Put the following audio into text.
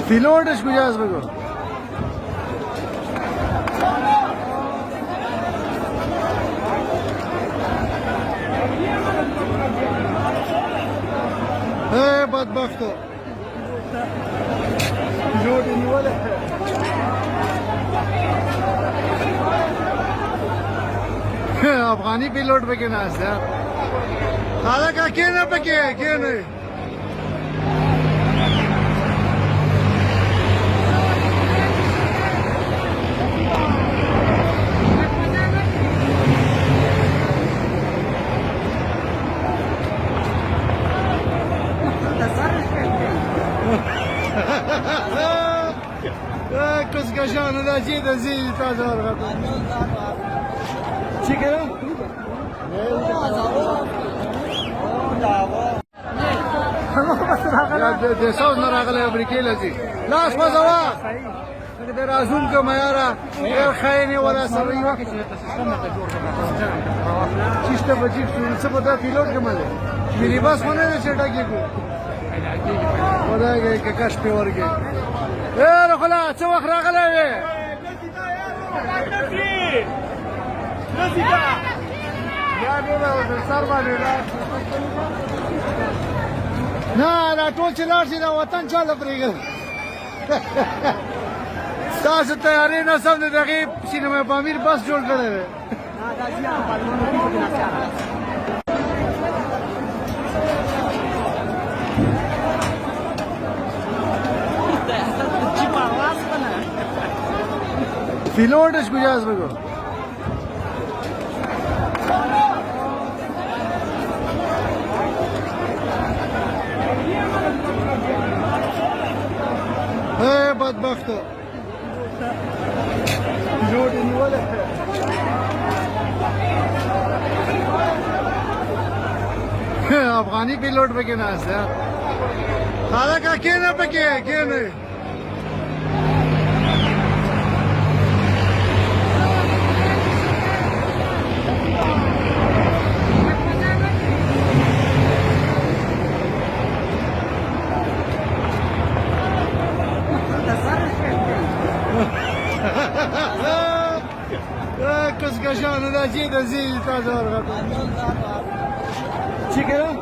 پیلوتش کجاست بگو. بدبختو پیلوت نیوله افغانی پیلوट پکې ناست یار خاله کا کېنه پکې کېنه کس کشانو دا چی دا زیدی تازه ورغطو چی کرم؟ د ساوز نه راغلی امریکې لځي لاس مزوا د رازون کوم یاره ډېر ښه یې ولا سړی چیشته بچی څه په دا پیلوټ کومه دی مینی بس خو نه دی چې ډکې کړو خدای که کش پې ورکړي رخلا څه وخت راغلی وې سر باندې نه دا ټول چې لاړ شي دا وطن چا له پرېږدي تاسو تیارې نه سم د دغې سینما پامیر بس جوړ کړی دی پیلوتش کجاست بگو. بدبختو پیلوت نیوله افغانی پیلوट پکې ناست یار خاله کا کېنه پکې کېنه کس کشانو دا چی دا زیدی تازه ورغطو چی کرم؟